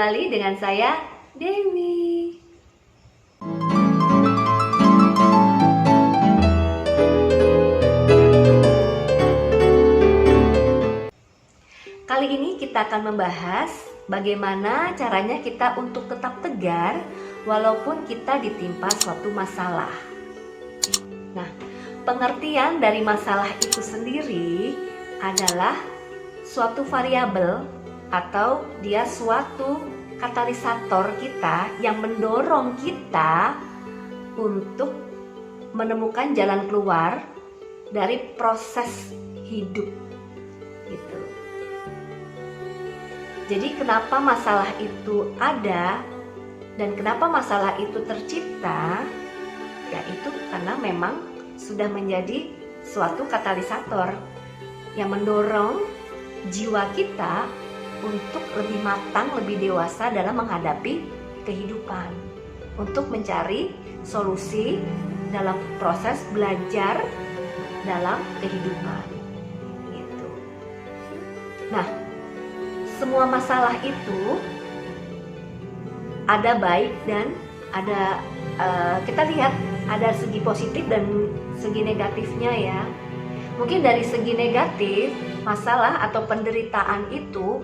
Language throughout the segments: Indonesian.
kembali dengan saya, Dewi. Kali ini kita akan membahas bagaimana caranya kita untuk tetap tegar walaupun kita ditimpa suatu masalah. Nah, pengertian dari masalah itu sendiri adalah suatu variabel atau dia suatu katalisator kita yang mendorong kita untuk menemukan jalan keluar dari proses hidup gitu. Jadi kenapa masalah itu ada dan kenapa masalah itu tercipta? Yaitu karena memang sudah menjadi suatu katalisator yang mendorong jiwa kita untuk lebih matang, lebih dewasa dalam menghadapi kehidupan, untuk mencari solusi dalam proses belajar dalam kehidupan. Gitu. Nah, semua masalah itu ada baik dan ada kita lihat ada segi positif dan segi negatifnya ya. Mungkin dari segi negatif, masalah atau penderitaan itu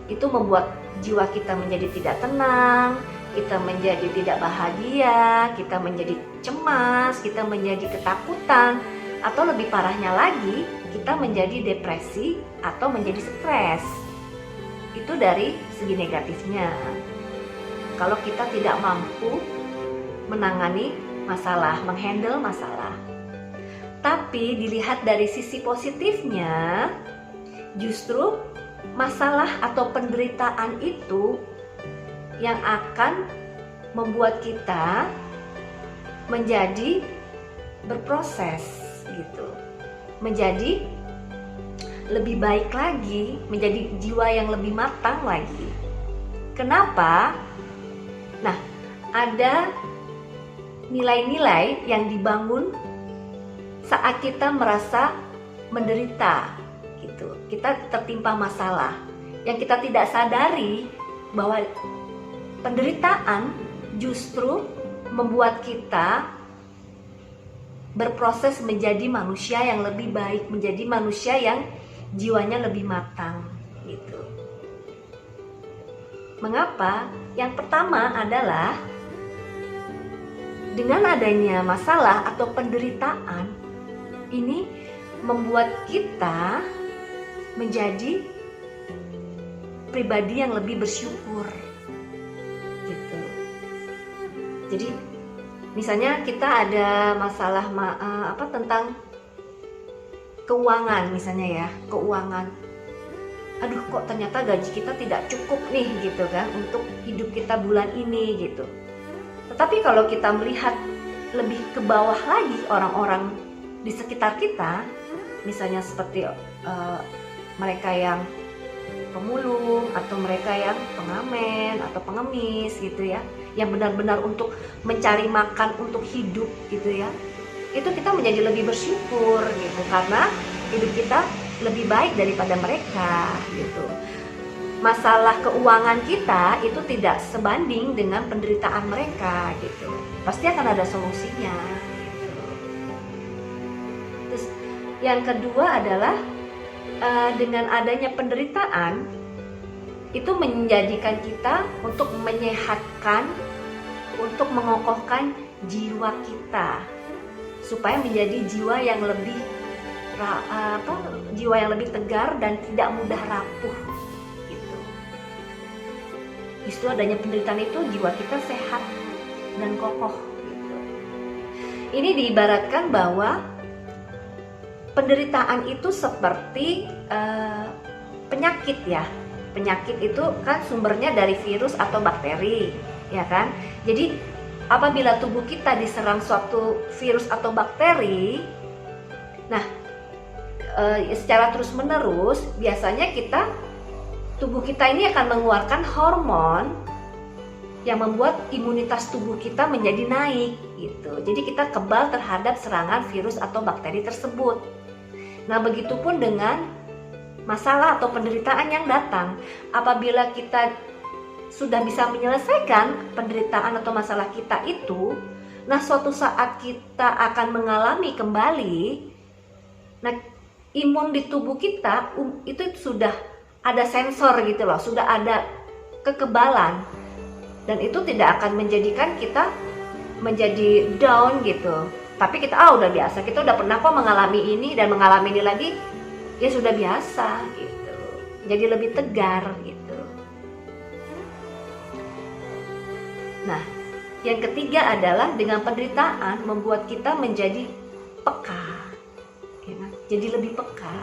membuat jiwa kita menjadi tidak tenang, kita menjadi tidak bahagia, kita menjadi cemas, kita menjadi ketakutan, atau lebih parahnya lagi, kita menjadi depresi atau menjadi stres. Itu dari segi negatifnya. Kalau kita tidak mampu menangani masalah, menghandle masalah. Tapi dilihat dari sisi positifnya, justru masalah atau penderitaan itu yang akan membuat kita menjadi berproses gitu, menjadi lebih baik lagi, menjadi jiwa yang lebih matang lagi. Kenapa? Nah, ada nilai-nilai yang dibangun saat kita merasa menderita gitu. Kita tertimpa masalah yang kita tidak sadari bahwa penderitaan justru membuat kita berproses menjadi manusia yang lebih baik, menjadi manusia yang jiwanya lebih matang gitu. Mengapa? Yang pertama adalah dengan adanya masalah atau penderitaan ini membuat kita menjadi pribadi yang lebih bersyukur gitu. Jadi misalnya kita ada masalah tentang keuangan misalnya ya, keuangan. Aduh, kok ternyata gaji kita tidak cukup nih gitu kan untuk hidup kita bulan ini gitu. Tetapi kalau kita melihat lebih ke bawah lagi orang-orang di sekitar kita, misalnya seperti mereka yang pemulung atau mereka yang pengamen atau pengemis gitu ya, yang benar-benar untuk mencari makan untuk hidup gitu ya, itu kita menjadi lebih bersyukur gitu karena hidup kita lebih baik daripada mereka gitu. Masalah keuangan kita itu tidak sebanding dengan penderitaan mereka gitu. Pasti akan ada solusinya gitu. Terus yang kedua adalah dengan adanya penderitaan itu menjadikan kita untuk menyehatkan, untuk mengokohkan jiwa kita supaya menjadi jiwa yang lebih tegar dan tidak mudah rapuh gitu. Justru adanya penderitaan itu jiwa kita sehat dan kokoh gitu. Ini diibaratkan bahwa penderitaan itu seperti penyakit ya. Penyakit itu kan sumbernya dari virus atau bakteri, ya kan? Jadi apabila tubuh kita diserang suatu virus atau bakteri, nah secara terus-menerus biasanya tubuh kita ini akan mengeluarkan hormon yang membuat imunitas tubuh kita menjadi naik gitu. Jadi kita kebal terhadap serangan virus atau bakteri tersebut. Nah, begitupun dengan masalah atau penderitaan yang datang. Apabila kita sudah bisa menyelesaikan penderitaan atau masalah kita itu, nah suatu saat kita akan mengalami kembali, nah imun di tubuh kita itu sudah ada sensor gitu loh, sudah ada kekebalan, dan itu tidak akan menjadikan kita menjadi down gitu. Tapi kita udah biasa, kita udah pernah kok mengalami ini dan mengalami ini lagi, ya sudah biasa gitu. Jadi lebih tegar gitu. Nah, yang ketiga adalah dengan penderitaan membuat kita menjadi peka, ya kan? Jadi lebih peka.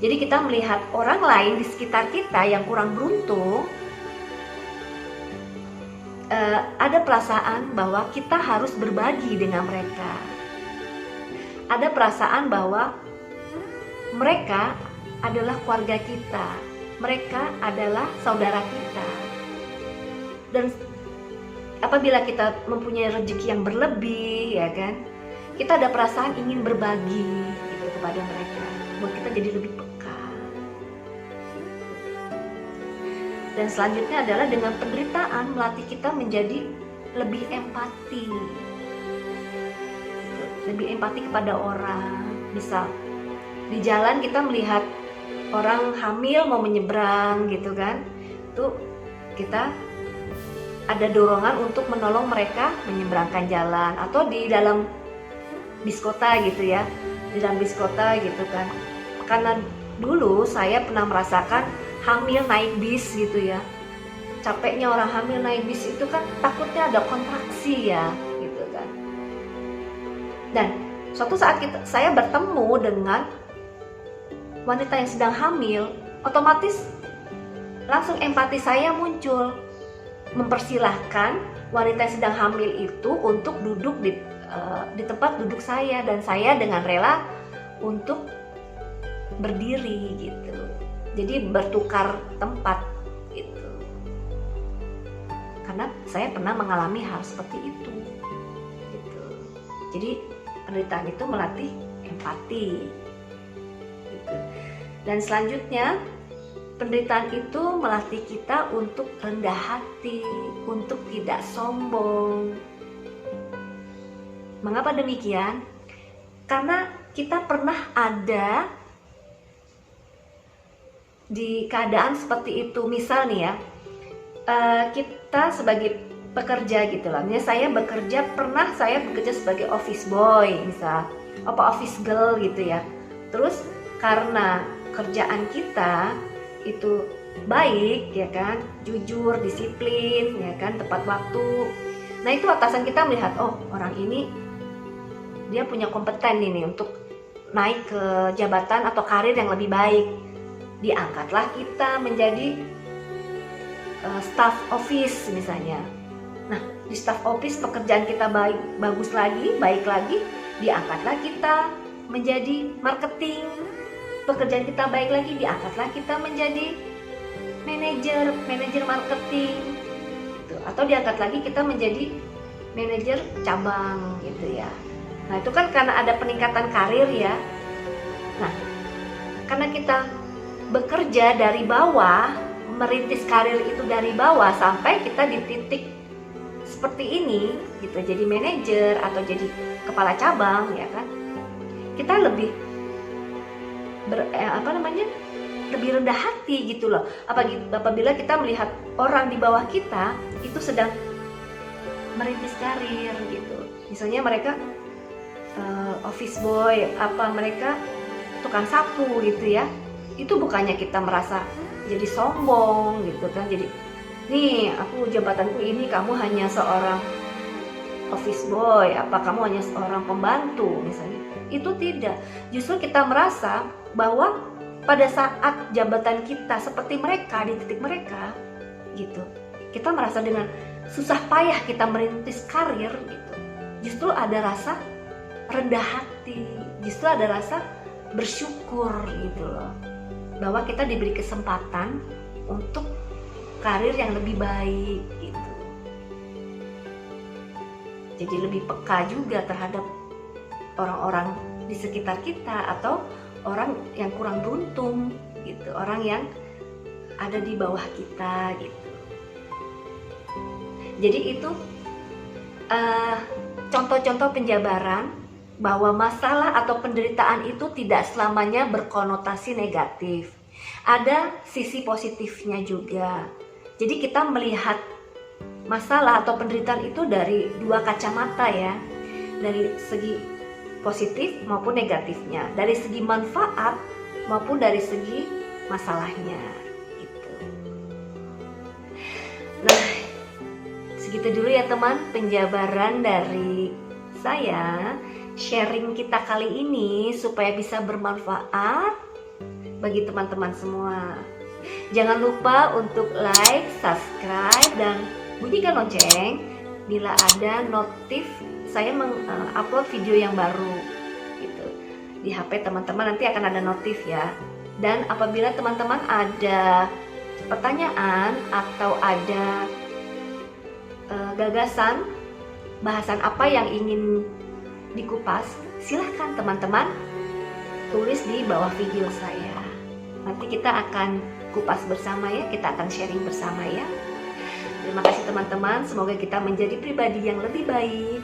Jadi kita melihat orang lain di sekitar kita yang kurang beruntung, ada perasaan bahwa kita harus berbagi dengan mereka. Ada perasaan bahwa mereka adalah keluarga kita, mereka adalah saudara kita. Dan apabila kita mempunyai rezeki yang berlebih, ya kan, kita ada perasaan ingin berbagi gitu kepada mereka, buat kita jadi lebih peka. Dan selanjutnya adalah dengan penderitaan melatih kita menjadi lebih empati. Lebih empati kepada orang. Misal di jalan kita melihat orang hamil mau menyeberang gitu kan, tuh kita ada dorongan untuk menolong mereka menyeberangkan jalan. Atau di dalam bis kota gitu ya, di dalam bis kota gitu kan, karena dulu saya pernah merasakan hamil naik bis gitu ya, capeknya orang hamil naik bis itu kan takutnya ada kontraksi ya gitu kan. Dan suatu saat saya bertemu dengan wanita yang sedang hamil, otomatis langsung empati saya muncul, mempersilahkan wanita yang sedang hamil itu untuk duduk di tempat duduk saya, dan saya dengan rela untuk berdiri gitu. Jadi bertukar tempat gitu. Karena saya pernah mengalami hal seperti itu gitu. Jadi penderitaan itu melatih empati gitu. Dan selanjutnya penderitaan itu melatih kita untuk rendah hati, untuk tidak sombong. Mengapa demikian? Karena kita pernah ada di keadaan seperti itu. Misal nih ya, kita sebagai pekerja gitu lah. Saya bekerja sebagai office boy misal, office girl gitu ya. Terus karena kerjaan kita itu baik ya kan, jujur, disiplin ya kan, tepat waktu. Nah itu atasan kita melihat, oh orang ini dia punya kompeten ini untuk naik ke jabatan atau karir yang lebih baik. Diangkatlah kita menjadi staff office misalnya. Nah di staff office pekerjaan kita baik lagi, diangkatlah kita menjadi marketing. Pekerjaan kita baik lagi, diangkatlah kita menjadi manajer marketing gitu. Atau diangkat lagi kita menjadi manajer cabang gitu ya. Nah itu kan karena ada peningkatan karir ya. Nah karena kita bekerja dari bawah, merintis karir itu dari bawah sampai kita di titik seperti ini gitu, jadi manajer atau jadi kepala cabang ya kan, kita lebih lebih rendah hati gitu loh. Apabila kita melihat orang di bawah kita itu sedang merintis karir gitu. Misalnya mereka office boy, mereka tukang sapu gitu ya. Itu bukannya kita merasa jadi sombong gitu kan. Jadi nih aku jabatanku ini, kamu hanya seorang office boy, kamu hanya seorang pembantu misalnya. Itu tidak. Justru kita merasa bahwa pada saat jabatan kita seperti mereka, di titik mereka gitu, kita merasa dengan susah payah kita merintis karir gitu, justru ada rasa rendah hati, justru ada rasa bersyukur gitu loh, bahwa kita diberi kesempatan untuk karir yang lebih baik gitu. Jadi lebih peka juga terhadap orang-orang di sekitar kita atau orang yang kurang beruntung gitu, orang yang ada di bawah kita gitu. Jadi itu contoh-contoh penjabaran bahwa masalah atau penderitaan itu tidak selamanya berkonotasi negatif. Ada sisi positifnya juga. Jadi kita melihat masalah atau penderitaan itu dari dua kacamata ya. Dari segi positif maupun negatifnya. Dari segi manfaat maupun dari segi masalahnya gitu. Nah, segitu dulu ya teman penjabaran dari saya, sharing kita kali ini supaya bisa bermanfaat bagi teman-teman semua. Jangan lupa untuk like, subscribe, dan bunyikan lonceng bila ada notif saya mengupload video yang baru gitu. Di HP teman-teman nanti akan ada notif ya. Dan apabila teman-teman ada pertanyaan atau ada gagasan bahasan apa yang ingin dikupas, silahkan teman-teman tulis di bawah video saya. Nanti kita akan kupas bersama ya, kita akan sharing bersama ya. Terima kasih teman-teman, semoga kita menjadi pribadi yang lebih baik,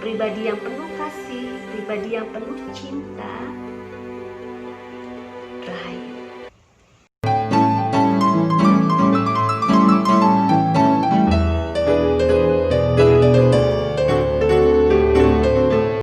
pribadi yang penuh kasih, pribadi yang penuh cinta. Rahayu.